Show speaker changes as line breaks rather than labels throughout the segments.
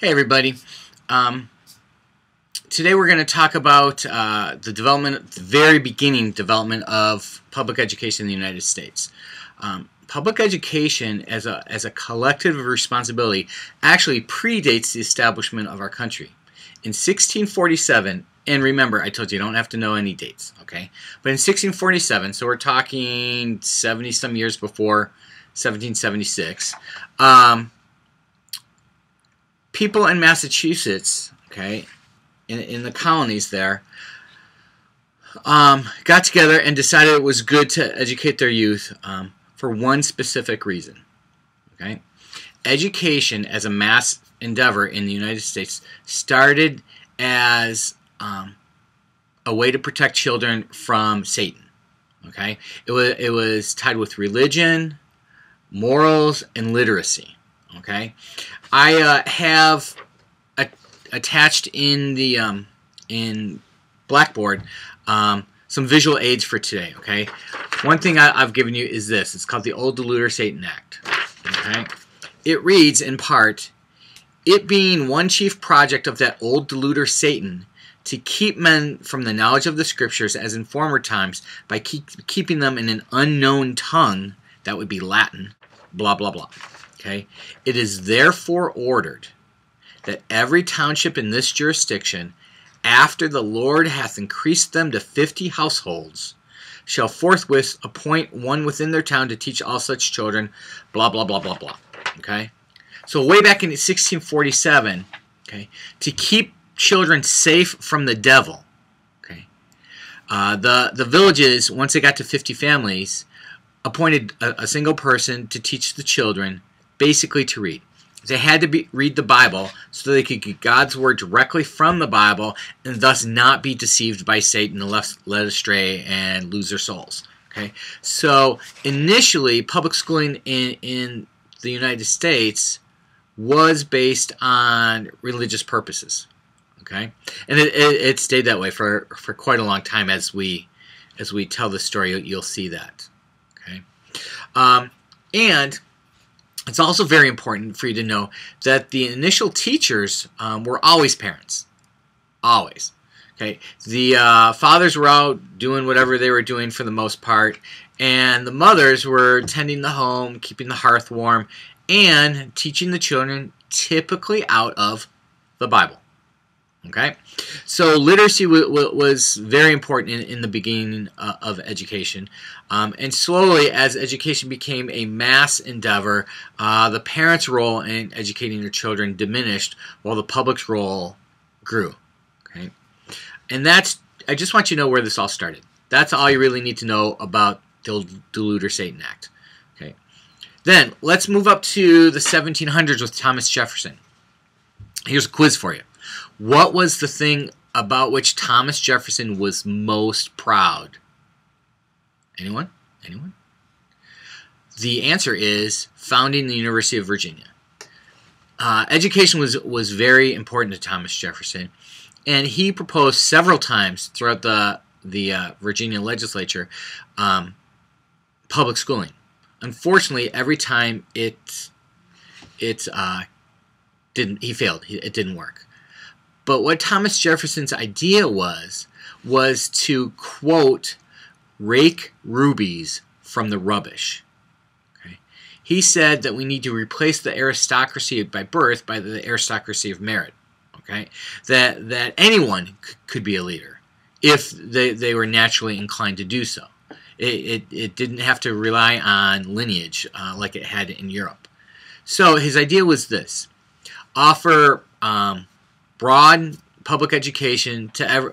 Hey everybody. Today we're going to talk about the very beginning development of public education in the United States. Public education as a collective responsibility actually predates the establishment of our country. In 1647, and remember I told you don't have to know any dates, okay? But in 1647, so we're talking 70 some years before 1776, people in Massachusetts, okay, in the colonies there, got together and decided it was good to educate their youth for one specific reason. Okay, education as a mass endeavor in the United States started as a way to protect children from Satan. Okay, it was tied with religion, morals, and literacy. Okay, I have attached in the in Blackboard some visual aids for today. Okay, one thing I've given you is this. It's called the Old Deluder Satan Act. Okay, it reads in part, "It being one chief project of that old deluder Satan to keep men from the knowledge of the Scriptures as in former times by keeping them in an unknown tongue," that would be Latin, blah blah blah. Okay, it is therefore ordered that every township in this jurisdiction, after the Lord hath increased them to 50 households, shall forthwith appoint one within their town to teach all such children, blah blah blah blah blah. Okay, so way back in 1647, okay, to keep children safe from the devil. Okay, the villages, once they got to 50 families, appointed a single person to teach the children basically to read. They had to read the Bible so they could get God's word directly from the Bible and thus not be deceived by Satan and led astray and lose their souls. Okay, so initially public schooling in the United States was based on religious purposes. Okay, and it stayed that way for quite a long time. As we tell the story, you'll see that. Okay, and it's also very important for you to know that the initial teachers were always parents. Always. Okay. The fathers were out doing whatever they were doing for the most part, and the mothers were tending the home, keeping the hearth warm, and teaching the children typically out of the Bible. Okay, so literacy was very important in the beginning of education, and slowly as education became a mass endeavor, the parents' role in educating their children diminished while the public's role grew. Okay, and I just want you to know where this all started. That's all you really need to know about the Deluder Satan Act. Okay, then let's move up to the 1700s with Thomas Jefferson. Here's a quiz for you. What was the thing about which Thomas Jefferson was most proud? Anyone? Anyone? The answer is founding the University of Virginia. Education was very important to Thomas Jefferson, and he proposed several times throughout the Virginia legislature public schooling. Unfortunately, every time he failed. It didn't work. But what Thomas Jefferson's idea was to, quote, rake rubies from the rubbish. Okay? He said that we need to replace the aristocracy by birth by the aristocracy of merit. Okay? That anyone could be a leader if they were naturally inclined to do so. It didn't have to rely on lineage like it had in Europe. So his idea was this: offer broad public education to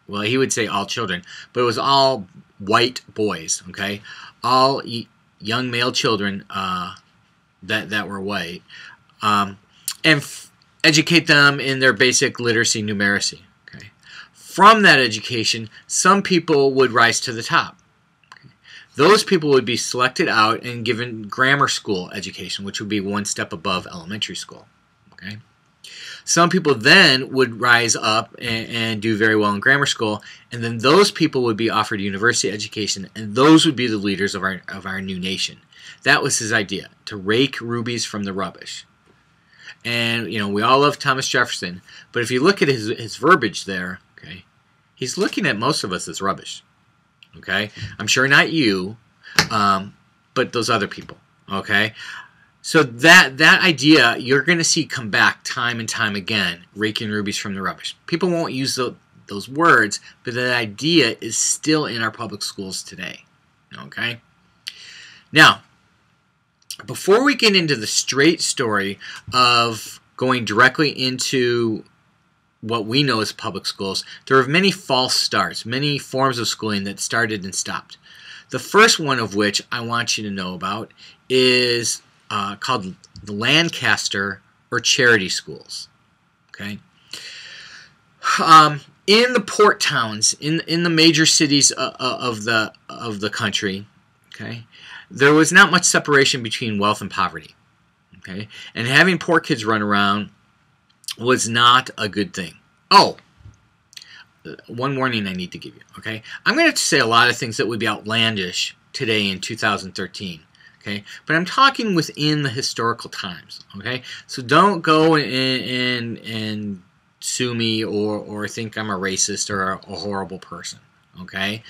well, he would say all children, but it was all white boys, okay? All young male children that were white, and educate them in their basic literacy, numeracy, okay? From that education, some people would rise to the top. Okay? Those people would be selected out and given grammar school education, which would be one step above elementary school, okay? Some people then would rise up and do very well in grammar school, and then those people would be offered university education, and those would be the leaders of our new nation. That was his idea, to rake rubies from the rubbish. And, you know, we all love Thomas Jefferson. But if you look at his verbiage there, okay, he's looking at most of us as rubbish. Okay? I'm sure not you, but those other people. Okay? So that idea, you're going to see come back time and time again, raking rubies from the rubbish. People won't use those words, but that idea is still in our public schools today. Okay? Now, before we get into the straight story of going directly into what we know as public schools, there are many false starts, many forms of schooling that started and stopped. The first one of which I want you to know about is called the Lancaster or charity schools. Okay, in the port towns, in the major cities of the country, okay, there was not much separation between wealth and poverty. Okay, and having poor kids run around was not a good thing. Oh, one warning I need to give you. Okay, I'm going to say a lot of things that would be outlandish today in 2013. Okay, but I'm talking within the historical times. Okay, so don't go and sue me or think I'm a racist or a horrible person. Okay,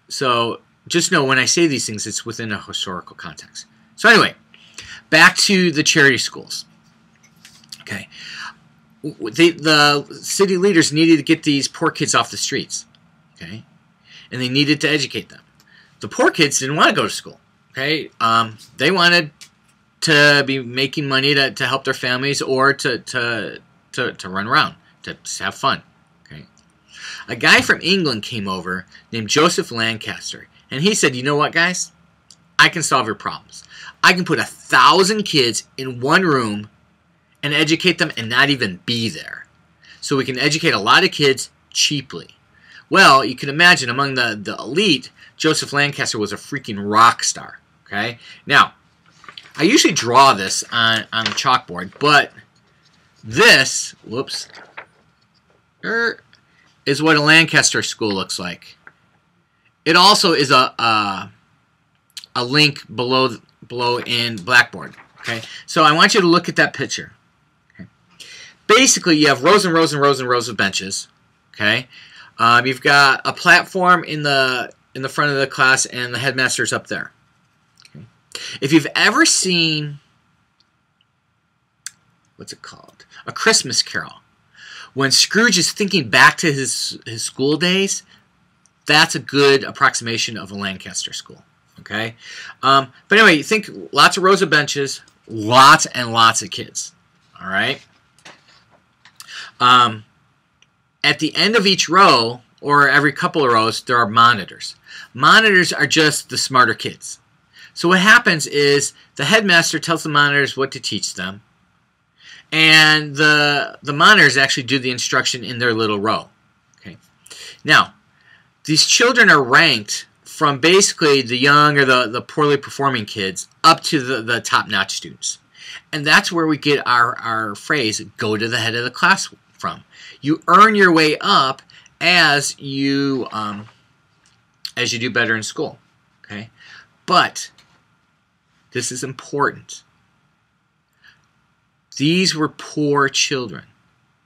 so just know when I say these things, it's within a historical context. So anyway, back to the charity schools. Okay, the city leaders needed to get these poor kids off the streets. Okay, and they needed to educate them. The poor kids didn't want to go to school. Okay, they wanted to be making money to help their families or to run around, to have fun. Okay, a guy from England came over named Joseph Lancaster, and he said, "You know what, guys? I can solve your problems. I can put 1,000 kids in one room and educate them and not even be there. So we can educate a lot of kids cheaply." Well, you can imagine among the elite, Joseph Lancaster was a freaking rock star. Okay? Now, I usually draw this on the chalkboard, but this, whoops, is what a Lancaster school looks like. It also is a link below in Blackboard. Okay? So I want you to look at that picture. Okay? Basically, you have rows and rows and rows and rows of benches. Okay? You've got a platform in the front of the class, and the headmaster's up there. Okay. If you've ever seen, what's it called? A Christmas Carol. When Scrooge is thinking back to his school days, that's a good approximation of a Lancaster school. Okay. But anyway, you think lots of rows of benches, lots and lots of kids. All right. At the end of each row, or every couple of rows, there are monitors. Monitors are just the smarter kids. So what happens is the headmaster tells the monitors what to teach them, and the monitors actually do the instruction in their little row. Okay. Now, these children are ranked from basically the young or the poorly performing kids up to the top-notch students. And that's where we get our phrase, go to the head of the class from. You earn your way up as you do better in school. Okay? But this is important. These were poor children.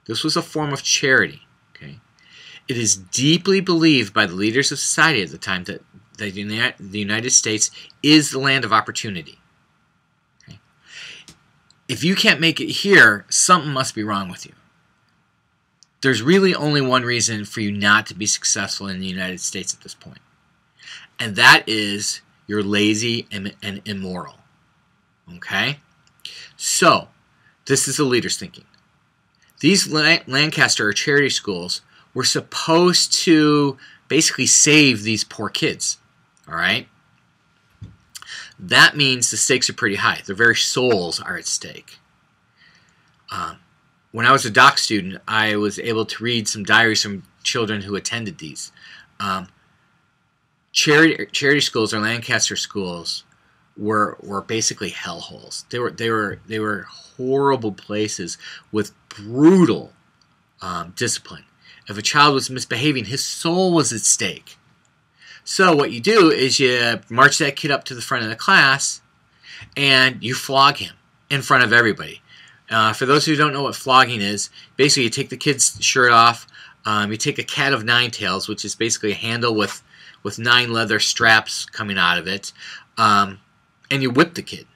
This was a form of charity. Okay? It is deeply believed by the leaders of society at the time that the United States is the land of opportunity. Okay? If you can't make it here, something must be wrong with you. There's really only one reason for you not to be successful in the United States at this point. And that is you're lazy and immoral. Okay? So, this is the leader's thinking. These Lancaster or charity schools were supposed to basically save these poor kids. Alright? That means the stakes are pretty high. Their very souls are at stake. When I was a doc student, I was able to read some diaries from children who attended these. Charity schools or Lancaster schools were basically hellholes. They were horrible places with brutal discipline. If a child was misbehaving, his soul was at stake. So what you do is you march that kid up to the front of the class and you flog him. in front of everybody. For those who don't know what flogging is, basically you take the kid's shirt off, you take a cat of nine tails, which is basically a handle with 9 leather straps coming out of it, and you whip the kid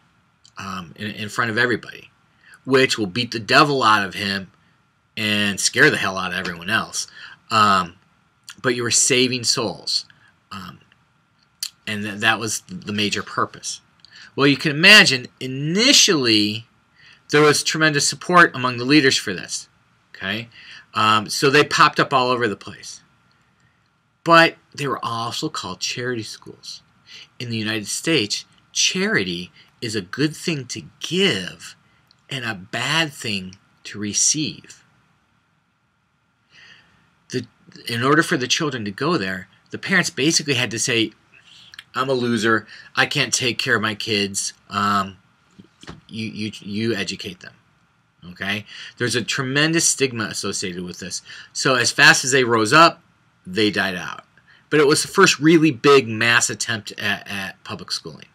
in front of everybody, which will beat the devil out of him and scare the hell out of everyone else. But you were saving souls, and that was the major purpose. Well, you can imagine, initially, there was tremendous support among the leaders for this. Okay, so they popped up all over the place. But they were also called charity schools. In the United States, charity is a good thing to give and a bad thing to receive. In order for the children to go there, the parents basically had to say, I'm a loser, I can't take care of my kids, you educate them. Okay? There's a tremendous stigma associated with this. So as fast as they rose up, they died out. But it was the first really big mass attempt at public schooling.